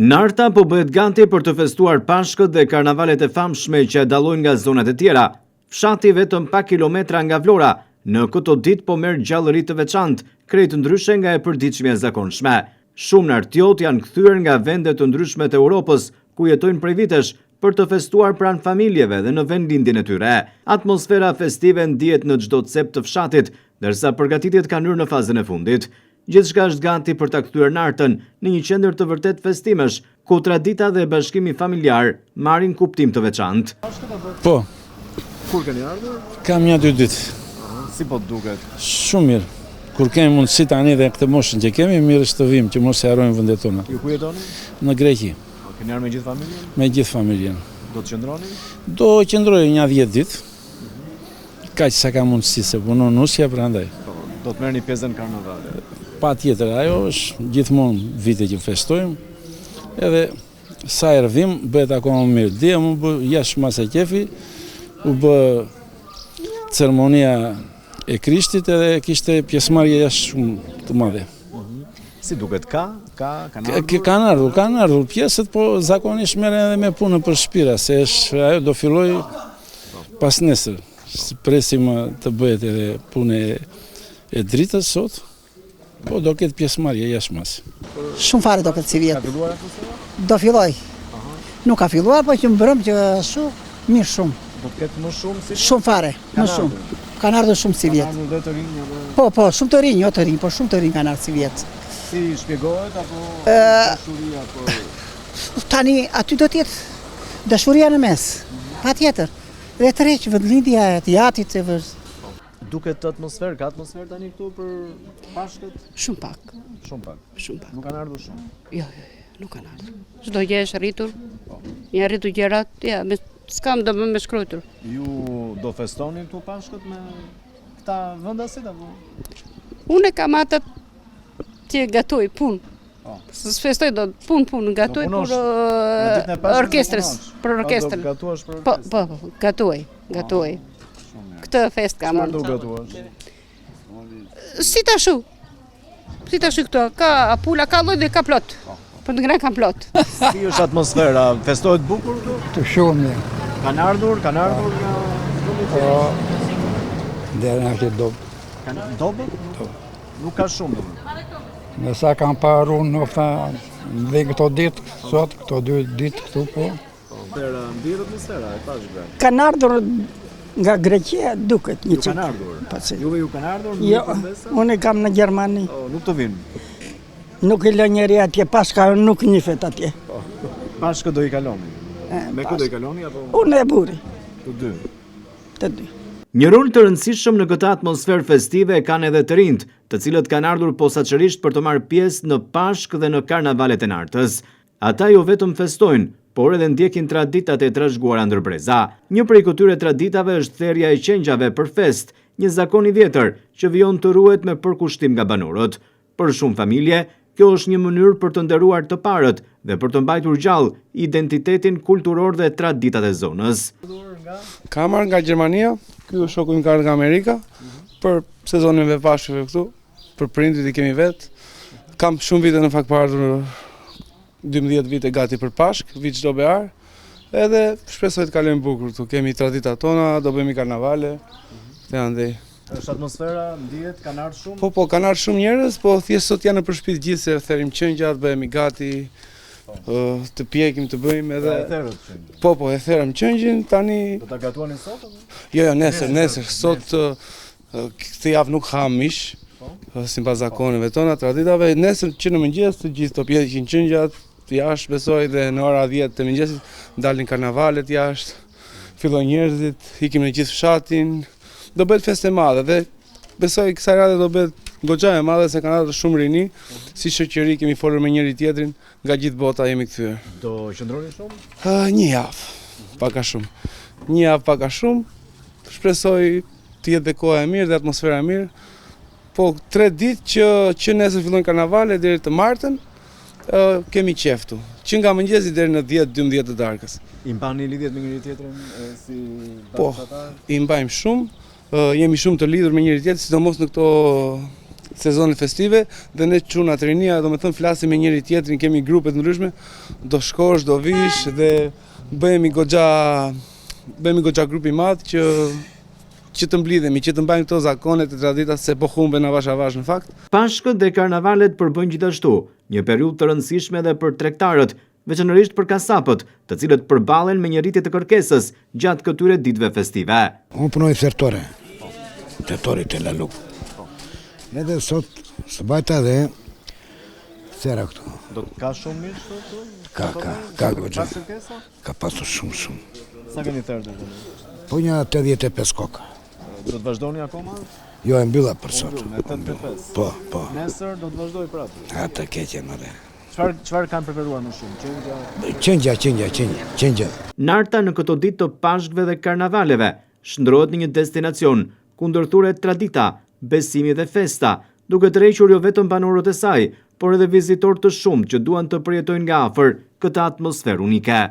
Narta po bëhet ganti për të festuar Pashkët dhe karnavalet e famshme që dallojnë nga zonat e tjera. Fshati vetëm pak kilometra nga Vlora, në këto ditë po merr gjallëri të veçantë, krejt ndryshe nga e përditshmja e zakonshme. Shumë nartiot janë kthyer nga vende të ndryshme të Europës, ku jetojnë prej vitesh, për të festuar pranë familjeve dhe në vendlindjen e tyre. Atmosfera festive ndihet në çdo cep të fshatit, ndërsa përgatitjet kanë hyrë në fazën e fundit. Gjithçka është ganti për ta kthyer nartën në një qendër të vërtet festimesh, ku tradita dhe bashkimi familjar marrin kuptim të veçantë. Po. Kur keni ardhur? Kam 1-2 ditë. Si po duket? Shumë mirë. Kur kemi mundësi tani dhe këtë moshën që kemi, mirë është të vim, që mos e harrojmë vendet tona. Ju ku jetoni? Në Greqi. Keni ardhur me gjithë familjen? Me gjithë familjen. Do të qëndroni? Do qëndroj një 10 ditë. Kaq sa ka mundësi se punon nusja prandaj. Do të merrni pjesën karnavalit. Patjetër, ajo është gjithmonë vite që festojmë. Edhe sa erdhim bëhet akoma më mirë. Dje më bë jashtë mas e kefi, u bë ceremonia e Krishtit edhe kishte pjesëmarrje jashtë shumë të madhe. Si duket kanë ardhur pjesët, po zakonisht merren edhe me punë për shpira, se është ajo do filloj pas nesër. Presim të bëhet edhe punë e dritës sot. Po do ketë pjesëmarrje jashtë mas. Shumë fare do këtë si vjetë. Ka filluar atmosfera? Do filloj. Nuk ka filluar, po që më bërëm që shumë, mirë shumë. Do të ketë më shumë si? Shumë fare, më shumë. Kanë ardhur shumë si vjetë. Kanë ardhur dhe të rinj? Po, shumë të rinj, jo të rinj, po shumë të rinj kanë ardhur si vjetë. Si shpjegohet apo dashuria apo? Tani aty do t'jetë dashuria në mes, patjetër. Dhe të req vendlindja e jatit e vëz. Duket atmosferë, ka atmosferë tani këtu për Pashkët? Shumë pak. Shumë pak. Shumë pak. Nuk kanë ardhur shumë? Jo, nuk kanë ardhur. Çdo gjë është rritur. Janë rritur gjërat, ja, s'kam do me shkruar. Ju do festoni këtu Pashkët me këta vendasit apo? Unë kam atë që gatoj punë. S'festoj do punë gatoj për orkestrës, për orkestrën. Gatuash për orkestrën? Po, gatuaj. Këtë fest kam unë. Çfarë do gatuash? Si tashu këto, ka pula, ka lloj dhe ka plot. Po në gran kam plot. Si është atmosfera? Festohet bukur këtu? Të shumë. Kanë ardhur nga Po, dhe në këtë dobë. Kanë dobët? Nuk ka shumë dobë. Nësa kam paru nofta dhe këto ditë, sot, këto 2 ditë këtu, po. Atëra mbirë atmosfera, e pash bre. Kanë ardhur nga Greqia duket një Ju kanë ardhur? Pasi. Juve ju kanë ardhur? Jo, unë kam në Gjermani. Nuk të vinë? Nuk i lë njeri atje, Pashka nuk njifet atje. Pashkë do i kaloni? Me ku do i kaloni apo? Unë e buri. Të dy? Një rol të rëndësishëm në këtë atmosferë festive kanë edhe të rinjt, të cilët kanë ardhur posaçërisht për të marrë pjesë në Pashkë dhe në karnavalet e nartës. Ata jo vetëm festojnë, por edhe ndjekin traditat e trashëguara ndër breza. Një prej këtyre traditave është therrja e qengjave për fest, një zakon i vjetër që vijon të ruhet me përkushtim nga banorët. Për shumë familje, kjo është një mënyrë për të nderuar të parët dhe për të mbajtur gjallë identitetin kulturor dhe traditat e zonës. Kam ardhur nga Gjermania, ky është shoku im ka ardhur nga Amerika për sezonin e Pashkëve këtu, për prindit i kemi vet. Kam shumë vite në fakt për ardhur 12 vite gati për Pashkë, vit çdo bear. Edhe shpresoj të kalojmë bukur këtu. Kemi traditat tona, do bëjmë karnavale. Andej. Është atmosfera, ndihet, kanë ardhur shumë? Po, kanë ardhur shumë njerëz, po thjesht sot janë në përshpit gjithë se therrim qengjat, bëhemi gati, të pjekim, të bëjmë edhe. E therrët qengjin? Po, e therrëm qengjin, tani. Do ta gatuani sot apo? Jo, nesër. Sot këtë javë nuk ha mish, sipas zakoneve tona, traditave. Nesër që në mëngjes të gjithë të pjekin qengjat, jashtë besoj dhe në ora 10 të mëngjesit dalin karnavalet jashtë, fillojnë njerëzit, ikim në gjithë fshatin. Do bëhet festë e madhe dhe besoj kësaj radhe do bëhet goxha e madhe se kanë ardhur shumë rini, si shoqëri kemi folur me njëri tjetrin, nga gjithë bota jemi kthyer. Do qëndroni shumë? Një javë, pak a shumë. Një javë pak a shumë. Shpresoj të jetë dhe koha e mirë dhe atmosfera e mirë. Po 3 ditë që nesër fillojnë karnavalet deri të martën, kemi qeftu. Që nga mëngjesi deri në 10-12 të darkës. I mbani lidhjet me njëri tjetrin si bashkëtar? Po, i mbajmë shumë. Jemi shumë të lidhur me njëri tjetrin, sidomos në këto sezonin festive dhe ne çunat rinia, domethënë flasim me njëri tjetrin, kemi grupe të ndryshme, do shkosh, do vish dhe bëhemi goxha grup i madh që të mblidhemi, që të mbajmë këto zakone të traditas se po humben avash në fakt. Pashkët dhe karnavalet përbëjnë gjithashtu një periudhë të rëndësishme edhe për tregtarët, veçanërisht për kasapët, të cilët përballen me një rritje të kërkesës gjatë këtyre ditëve festive. Unë punoj thertore të laluk. Edhe sot së bajta dhe thera këtu. Do të ka shumë mirë këtu? Ka goxha. Ka pasur shumë. Sa keni therë deri tani? Po një 85 koka. Do të vazhdoni akoma? Jo, e mbylla për sot. Me 85. Po. Nesër do të vazhdoj prapë. Ata keqen edhe. Çfarë kanë preferuar më shumë? Qengja. Narta në këto ditë të pashkëve dhe karnavaleve shndrohet në një destinacion ku ndërthuret tradita, besimi dhe festa, duke tërhequr jo vetëm banorët e saj, por edhe vizitorë të shumtë që duan të përjetojnë nga afër këtë atmosferë unike.